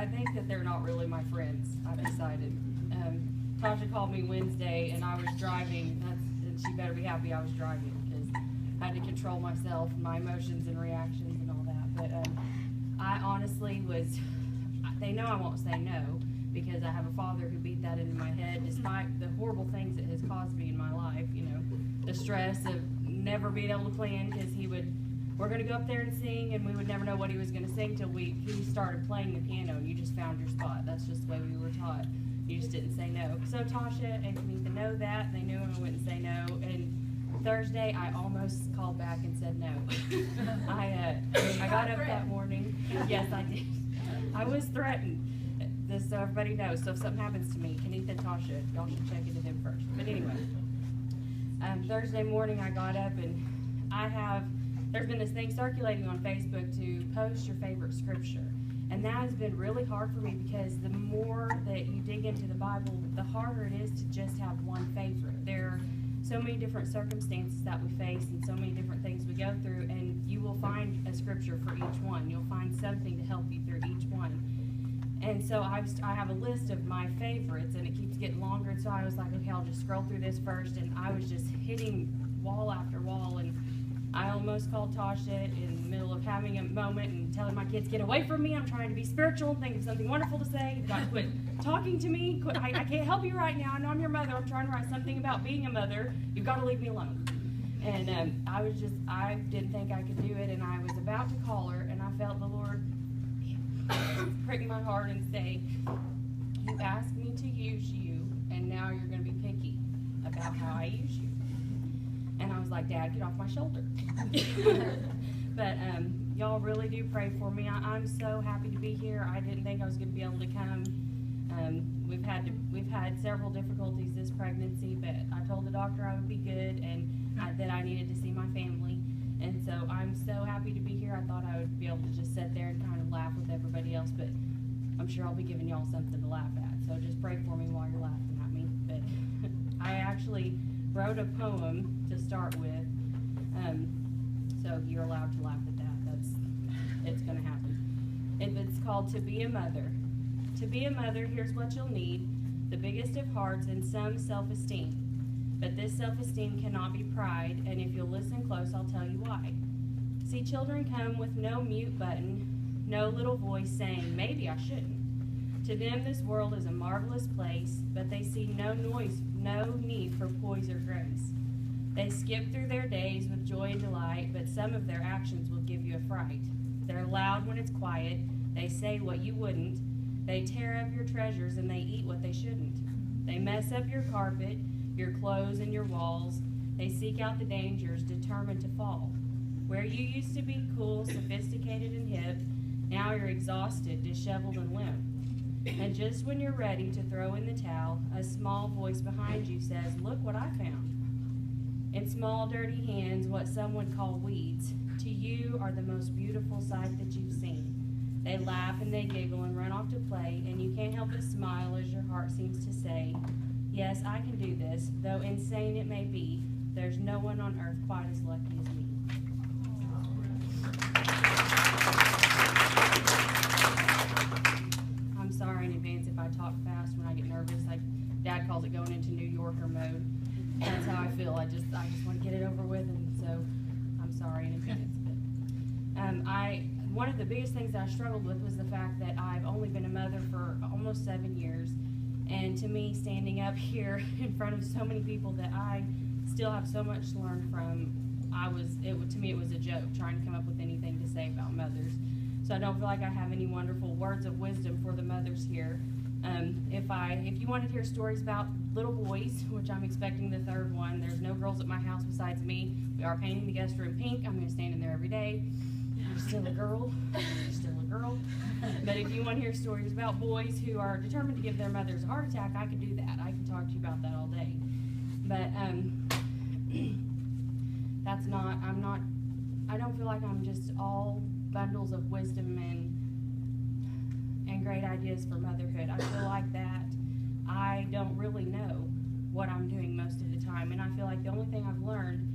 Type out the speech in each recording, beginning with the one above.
I think that they're not really my friends, I've decided. Tasha called me Wednesday, and I was driving, and she better be happy I was driving, because I had to control myself, my emotions and reactions and all that. But I honestly they know I won't say no, because I have a father who beat that into my head, despite the horrible things it has caused me in my life, you know, the stress of never being able to plan, because we're going to go up there and sing, and we would never know what he was going to sing till he started playing the piano, and you just found your spot. That's just the way we were taught. You just didn't say no. So Tasha and Kenitha know that. They knew I wouldn't say no. And Thursday, I almost called back and said no. I got up that morning. Yes, I did. I was threatened. Just so everybody knows. So if something happens to me, Kenitha and Tasha, y'all should check into them first. But anyway, Thursday morning, I got up, and there's been this thing circulating on Facebook to post your favorite scripture. And that has been really hard for me, because the more that you dig into the Bible, the harder it is to just have one favorite. There are so many different circumstances that we face and so many different things we go through, and you will find a scripture for each one. You'll find something to help you through each one. And so I have a list of my favorites, and it keeps getting longer, and so I was like, okay, I'll just scroll through this first, and I was just hitting wall after wall, and I almost called Tasha in the middle of having a moment and telling my kids, get away from me, I'm trying to be spiritual and think of something wonderful to say. You've got to quit talking to me. I can't help you right now. I know I'm your mother. I'm trying to write something about being a mother. You've got to leave me alone. And I didn't think I could do it, and I was about to call her, and I felt the Lord prick my heart and say, you asked me to use you, and now you're going to be picky about how I use you. And I was like, Dad, get off my shoulder. But y'all really do pray for me. I'm so happy to be here. I didn't think I was going to be able to come. We've had several difficulties this pregnancy, but I told the doctor I would be good, and that I needed to see my family. And so I'm so happy to be here. I thought I would be able to just sit there and kind of laugh with everybody else, but I'm sure I'll be giving y'all something to laugh at. So just pray for me while you're laughing at me. But I actually wrote a poem to start with, so you're allowed to laugh at that. It's going to happen. It's called To Be a Mother. To be a mother, here's what you'll need: the biggest of hearts and some self-esteem. But this self-esteem cannot be pride, and if you'll listen close, I'll tell you why. See, children come with no mute button, no little voice saying, maybe I shouldn't. To them, this world is a marvelous place, but they see no need for poise or grace. They skip through their days with joy and delight, but some of their actions will give you a fright. They're loud when it's quiet. They say what you wouldn't. They tear up your treasures, and they eat what they shouldn't. They mess up your carpet, your clothes, and your walls. They seek out the dangers, determined to fall. Where you used to be cool, sophisticated, and hip, now you're exhausted, disheveled, and limp. And just when you're ready to throw in the towel, a small voice behind you says, look what I found. In small, dirty hands, what some would call weeds, to you are the most beautiful sight that you've seen. They laugh and they giggle and run off to play, and you can't help but smile as your heart seems to say, yes, I can do this, though insane it may be. There's no one on earth quite as lucky as me. I'm sorry in advance if I talk fast when I get nervous. Dad calls it going into New Yorker mode. That's how I feel. I just want to get it over with, and so I'm sorry in advance. But one of the biggest things that I struggled with was the fact that I've only been a mother for almost 7 years, and to me, standing up here in front of so many people that I still have so much to learn from, to me it was a joke trying to come up with anything to say about mothers. So I don't feel like I have any wonderful words of wisdom for the mothers here. If you wanted to hear stories about little boys, which I'm expecting the third one, there's no girls at my house besides me. We are painting the guest room pink. I'm going to stand in there every day. You're still a girl. You're still a girl. But if you want to hear stories about boys who are determined to give their mothers a heart attack, I can do that. I can talk to you about that all day. But I don't feel like I'm just all bundles of wisdom and great ideas for motherhood. I feel like that I don't really know what I'm doing most of the time, and I feel like the only thing I've learned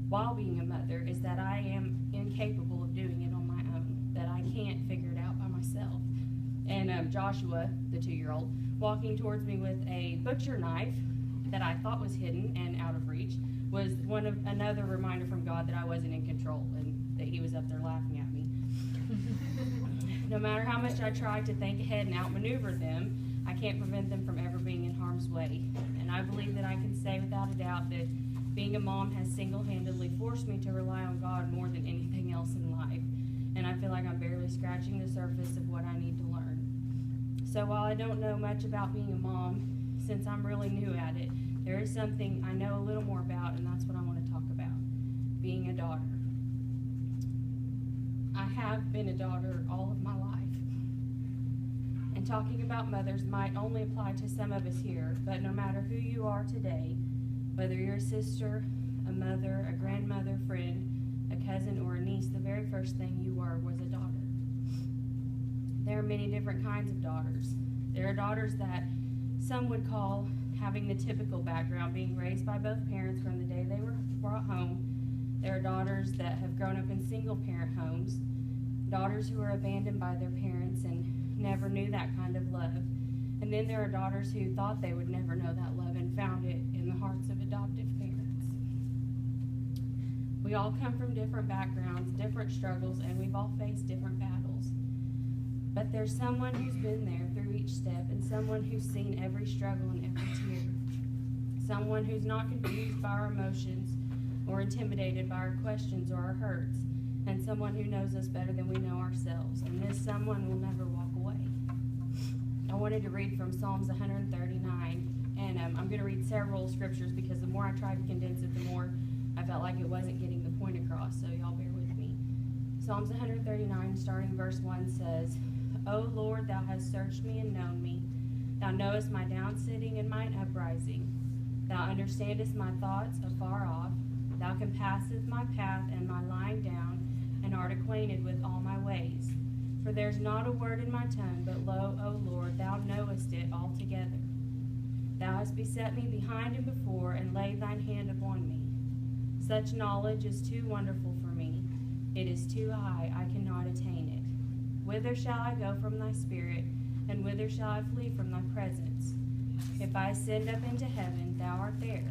while being a mother is that I am incapable of doing it on my own, that I can't figure it out by myself. And and Joshua, the 2-year-old, walking towards me with a butcher knife that I thought was hidden and out of reach, was another reminder from God that I wasn't in control and that he was up there laughing at me. No matter how much I try to think ahead and outmaneuver them, I can't prevent them from ever being in harm's way. And I believe that I can say without a doubt that being a mom has single-handedly forced me to rely on God more than anything else in life. And I feel like I'm barely scratching the surface of what I need to learn. So while I don't know much about being a mom, since I'm really new at it, there is something I know a little more about, and that's what I want to talk about, being a daughter. I have been a daughter all of my life. And talking about mothers might only apply to some of us here, but no matter who you are today, whether you're a sister, a mother, a grandmother, friend, a cousin, or a niece, the very first thing you were was a daughter. There are many different kinds of daughters. There are daughters that some would call having the typical background, being raised by both parents from the day they were brought home. There are daughters that have grown up in single-parent homes, daughters who are abandoned by their parents and never knew that kind of love. And then there are daughters who thought they would never know that love and found it in the hearts of adoptive parents. We all come from different backgrounds, different struggles, and we've all faced different battles. But there's someone who's been there through each step, and someone who's seen every struggle and every tear. Someone who's not confused by our emotions or intimidated by our questions or our hurts, and someone who knows us better than we know ourselves. And this someone will never walk away. I wanted to read from Psalms 139, and I'm going to read several scriptures because the more I tried to condense it, the more I felt like it wasn't getting the point across, so y'all bear with me. Psalms 139, starting verse 1, says, O Lord, thou hast searched me and known me. Thou knowest my downsitting and mine uprising. Thou understandest my thoughts afar off. Thou compassest my path and my lying down, and art acquainted with all my ways. For there's not a word in my tongue, but lo, O Lord, thou knowest it altogether. Thou hast beset me behind and before, and laid thine hand upon me. Such knowledge is too wonderful for me. It is too high, I cannot attain it. Whither shall I go from thy spirit, and whither shall I flee from thy presence? If I ascend up into heaven, thou art there.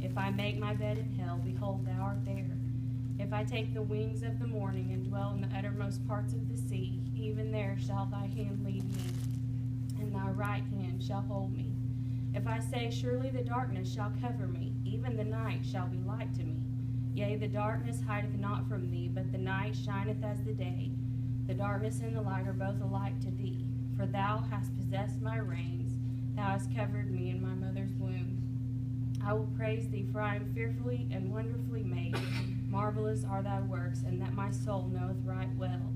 If I make my bed in hell, behold, thou art there. If I take the wings of the morning and dwell in the uttermost parts of the sea, even there shall thy hand lead me, and thy right hand shall hold me. If I say, surely the darkness shall cover me, even the night shall be light to me. Yea, the darkness hideth not from thee, but the night shineth as the day. The darkness and the light are both alike to thee. For thou hast possessed my reins, thou hast covered me in my mother's womb. I will praise thee, for I am fearfully and wonderfully made. Marvelous are thy works, and that my soul knoweth right well.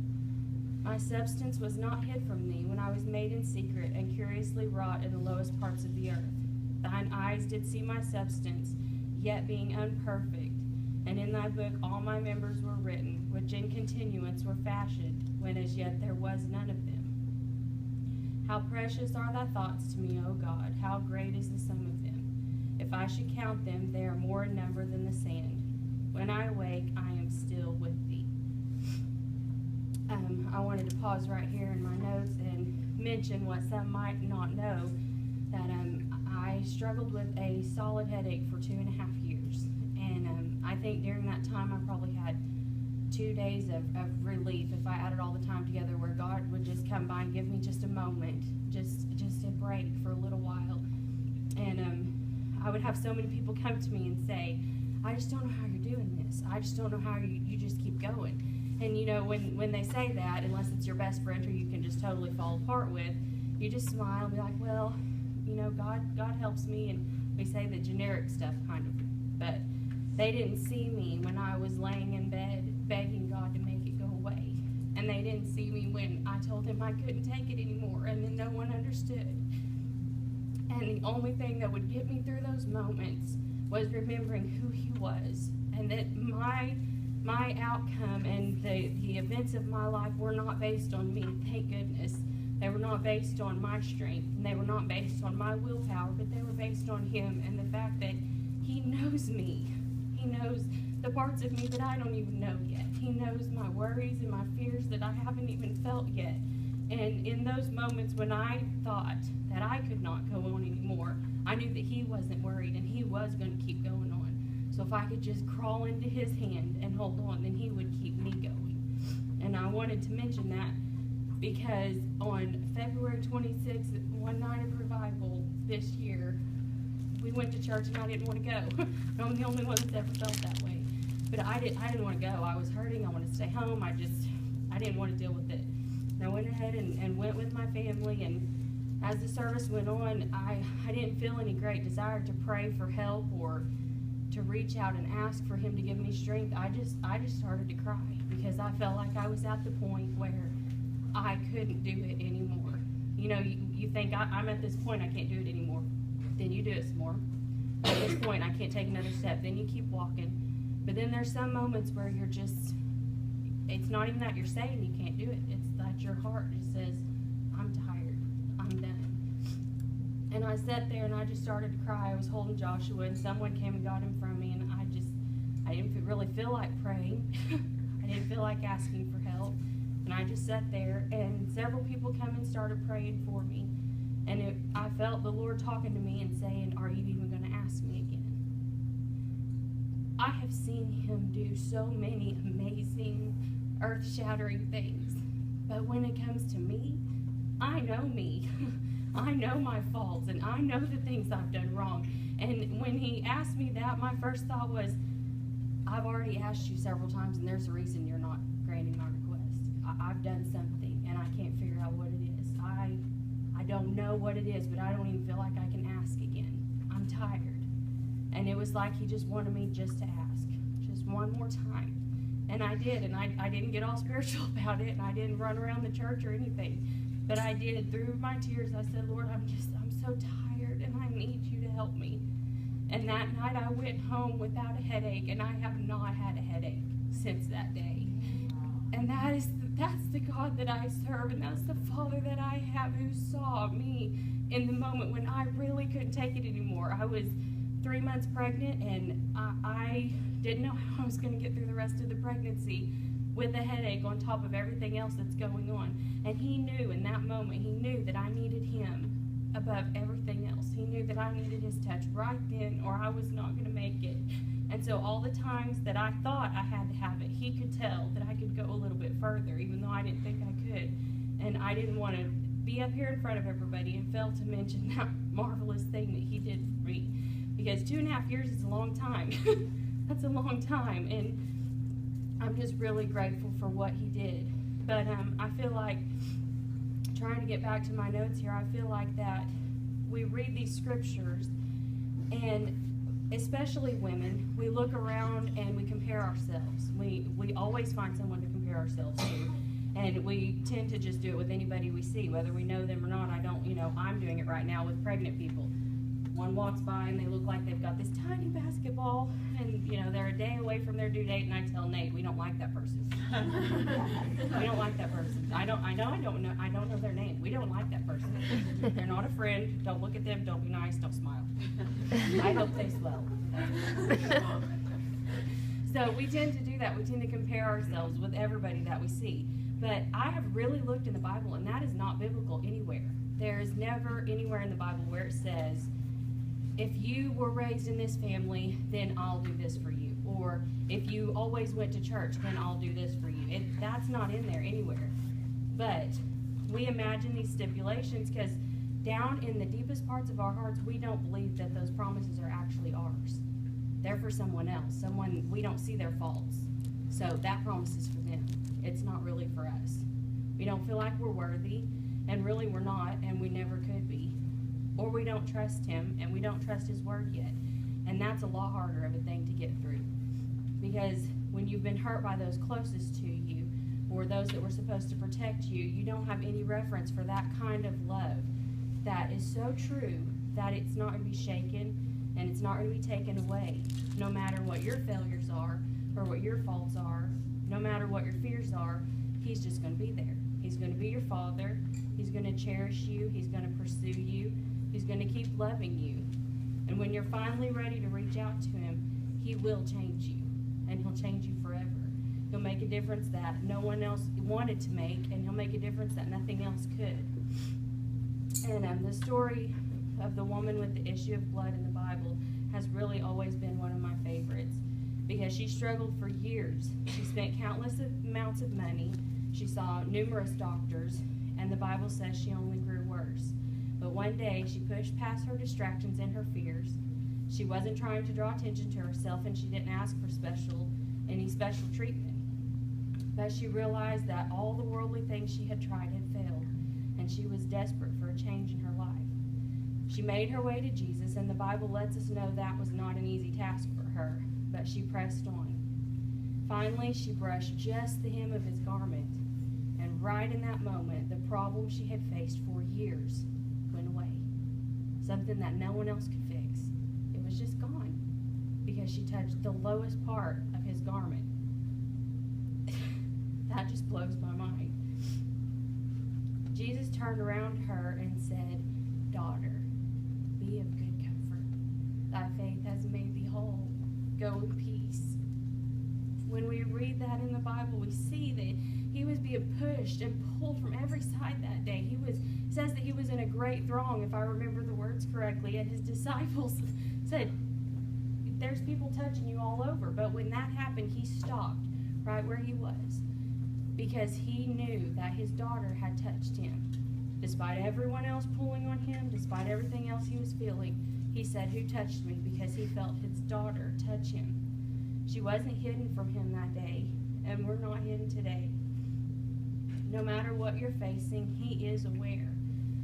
My substance was not hid from thee when I was made in secret and curiously wrought in the lowest parts of the earth. Thine eyes did see my substance, yet being unperfect. And in thy book all my members were written, which in continuance were fashioned, when as yet there was none of them. How precious are thy thoughts to me, O God! How great is the sum of them! If I should count them, they are more in number than the sand. When I awake, I am still with thee. I wanted to pause right here in my notes and mention what some might not know, that I struggled with a solid headache for 2.5 years. And I think during that time I probably had 2 days of relief if I added all the time together, where God would just come by and give me just a moment, just a break for a little while. And I would have so many people come to me and say, I just don't know how you're doing this. I just don't know how you just keep going. And you know, when they say that, unless it's your best friend who you can just totally fall apart with, you just smile and be like, well, you know, God helps me, and we say the generic stuff kind of. But they didn't see me when I was laying in bed begging God to make it go away. And they didn't see me when I told him I couldn't take it anymore, and then no one understood. And the only thing that would get me through those moments was remembering who he was, and that my outcome and the events of my life were not based on me, thank goodness. They were not based on my strength, and they were not based on my willpower, but they were based on him and the fact that he knows me. He knows the parts of me that I don't even know yet. He knows my worries and my fears that I haven't even felt yet. And in those moments when I thought that I could not go on anymore, I knew that he wasn't worried and he was going to keep going on. So if I could just crawl into his hand and hold on, then he would keep me going. And I wanted to mention that because on February 26th, one night of revival this year, we went to church and I didn't want to go. I'm the only one that's ever felt that way. But I didn't want to go. I was hurting. I wanted to stay home. I didn't want to deal with it. And I went ahead and went with my family, and as the service went on, I didn't feel any great desire to pray for help or to reach out and ask for him to give me strength. I just started to cry because I felt like I was at the point where I couldn't do it anymore. You know, you think I'm at this point, I can't do it anymore. Then you do it some more. At this point, I can't take another step. Then you keep walking. But then there's some moments where you're just, it's not even that you're saying you can't do it. It's that your heart just says, I'm tired. I'm done. And I sat there and I just started to cry. I was holding Joshua and someone came and got him from me, and I didn't really feel like praying. I didn't feel like asking for help. And I just sat there, and several people come and started praying for me. And I felt the Lord talking to me and saying, are you even going to ask me again? I have seen him do so many amazing, earth-shattering things. But when it comes to me, I know me. I know my faults, and I know the things I've done wrong. And when he asked me that, my first thought was, I've already asked you several times, and there's a reason you're not granting my request. I've done something, and I can't figure out what it is. I don't know what it is, but I don't even feel like I can ask again. I'm tired. And it was like he just wanted me just to ask, just one more time. And I did, and I didn't get all spiritual about it, and I didn't run around the church or anything. But I did. Through my tears, I said, Lord, I'm so tired, and I need you to help me. And that night I went home without a headache, and I have not had a headache since that day. And that's the God that I serve, and that's the Father that I have who saw me in the moment when I really couldn't take it anymore. I was 3 months pregnant, and I didn't know how I was going to get through the rest of the pregnancy with a headache on top of everything else that's going on. And he knew in that moment, he knew that I needed him above everything else. He knew that I needed his touch right then, or I was not going to make it. And so all the times that I thought I had to have it, he could tell that I could go a little bit further, even though I didn't think I could. And I didn't want to be up here in front of everybody and fail to mention that marvelous thing that he did for me. Because 2.5 years is a long time. That's a long time. And I'm just really grateful for what he did. But I feel like, trying to get back to my notes here, I feel like that we read these scriptures, and especially women, we look around and we compare ourselves. We always find someone to compare ourselves to. And we tend to just do it with anybody we see, whether we know them or not. I'm doing it right now with pregnant people. One walks by and they look like they've got this tiny basketball, and they're a day away from their due date, and I tell Nate, we don't like that person. We don't like that person. I don't know their name. We don't like that person. They're not a friend. Don't look at them. Don't be nice. Don't smile. I hope they swell. So we tend to do that. We tend to compare ourselves with everybody that we see. But I have really looked in the Bible, and that is not biblical anywhere. There is never anywhere in the Bible where it says, if you were raised in this family, then I'll do this for you. Or if you always went to church, then I'll do this for you. That's not in there anywhere. But we imagine these stipulations because down in the deepest parts of our hearts, we don't believe that those promises are actually ours. They're for someone else, someone we don't see their faults. So that promise is for them. It's not really for us. We don't feel like we're worthy, and really we're not, and we never could be. Or we don't trust him, and we don't trust his word yet. And that's a lot harder of a thing to get through. Because when you've been hurt by those closest to you, or those that were supposed to protect you, you don't have any reference for that kind of love that is so true that it's not going to be shaken, and it's not going to be taken away. No matter what your failures are, or what your faults are, no matter what your fears are, he's just going to be there. He's going to be your father. He's going to cherish you. He's going to pursue you. He's going to keep loving you. And when you're finally ready to reach out to him, he will change you. And he'll change you forever. He'll make a difference that no one else wanted to make, and he'll make a difference that nothing else could. And the story of the woman with the issue of blood in the Bible has really always been one of my favorites, because she struggled for years. She spent countless amounts of money. She saw numerous doctors, and the Bible says she only grew worse. But one day, she pushed past her distractions and her fears. She wasn't trying to draw attention to herself, and she didn't ask for any special treatment. But she realized that all the worldly things she had tried had failed, and she was desperate for a change in her life. She made her way to Jesus, and the Bible lets us know that was not an easy task for her, but she pressed on. Finally, she brushed just the hem of his garment, and right in that moment, the problem she had faced for years went away. Something that no one else could fix. It was just gone, because she touched the lowest part of his garment. That just blows my mind. Jesus turned around to her and said, "Daughter, be of good comfort. Thy faith has made thee whole. Go in peace." When we read that in the Bible, we see that he was being pushed and pulled from every side that day. It says that he was in a great throng, if I remember the words correctly, and his disciples said, "There's people touching you all over." But when that happened, he stopped right where he was, because he knew that his daughter had touched him. Despite everyone else pulling on him, despite everything else he was feeling, he said, "Who touched me?" because he felt his daughter touch him. She wasn't hidden from him that day, and we're not hidden today. No matter what you're facing, he is aware.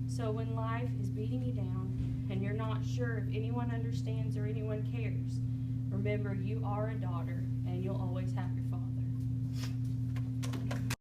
So when life is beating you down and you're not sure if anyone understands or anyone cares, remember you are a daughter, and you'll always have your